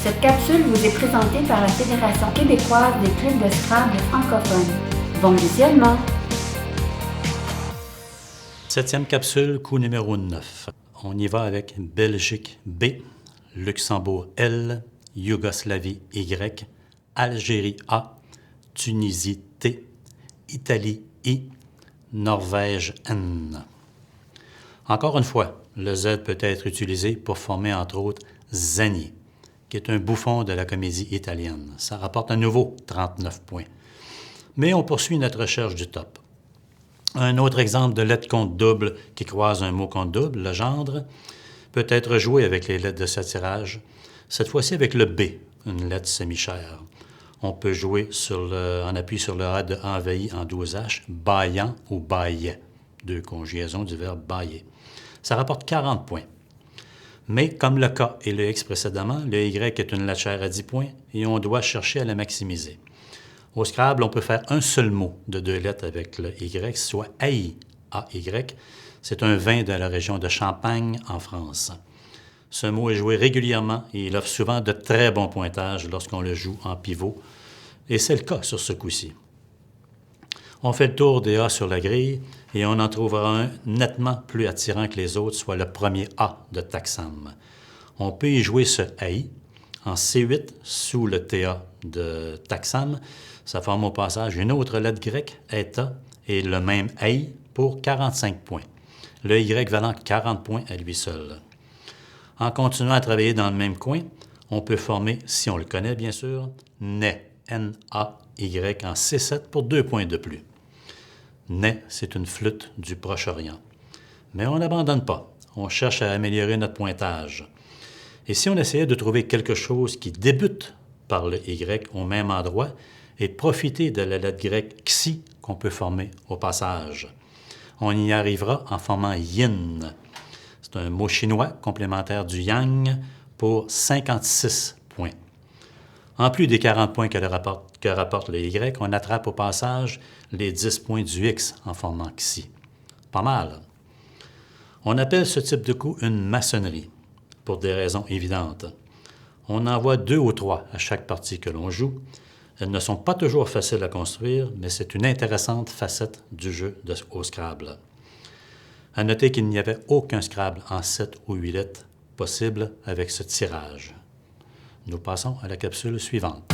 Cette capsule vous est présentée par la Fédération québécoise des clubs de Scrabble francophones. Bon visionnement! Septième capsule, coup numéro 9. On y va avec Belgique B, Luxembourg L, Yougoslavie Y, Algérie A, Tunisie T, Italie I, Norvège N. Encore une fois, le Z peut être utilisé pour former entre autres Zani, qui est un bouffon de la comédie italienne. Ça rapporte à nouveau 39 points. Mais on poursuit notre recherche du top. Un autre exemple de lettre compte double qui croise un mot compte double, le gendre, peut être joué avec les lettres de ce tirage, cette fois-ci avec le B, une lettre semi-chère. On peut jouer en appui sur le A de envahi en 12H, baillant ou baillet, deux conjugaisons du verbe bailler. Ça rapporte 40 points. Mais comme le K et le X précédemment, le Y est une lettre chère à 10 points et on doit chercher à la maximiser. Au Scrabble, on peut faire un seul mot de deux lettres avec le Y, soit AI, A-Y. C'est un vin de la région de Champagne, en France. Ce mot est joué régulièrement et il offre souvent de très bons pointages lorsqu'on le joue en pivot. Et c'est le cas sur ce coup-ci. On fait le tour des A sur la grille et on en trouvera un nettement plus attirant que les autres, soit le premier A de Taxam. On peut y jouer ce AI en C8 sous le TA de Taxam. Ça forme au passage une autre lettre grecque, eta, et le même AI pour 45 points. Le Y valant 40 points à lui seul. En continuant à travailler dans le même coin, on peut former, si on le connaît bien sûr, NAY, N-A-Y en C7 pour 2 points de plus. NAY, c'est une flûte du Proche-Orient. Mais on n'abandonne pas. On cherche à améliorer notre pointage. Et si on essayait de trouver quelque chose qui débute par le Y au même endroit et profiter de la lettre grecque xi qu'on peut former au passage? On y arrivera en formant yin. C'est un mot chinois complémentaire du yang pour 56 points. En plus des 40 points que rapporte le Y, on attrape au passage les 10 points du X en formant xi. Pas mal. On appelle ce type de coup une maçonnerie, pour des raisons évidentes. On en voit 2 ou 3 à chaque partie que l'on joue. Elles ne sont pas toujours faciles à construire, mais c'est une intéressante facette du jeu au Scrabble. À noter qu'il n'y avait aucun Scrabble en 7 ou 8 lettres possible avec ce tirage. Nous passons à la capsule suivante.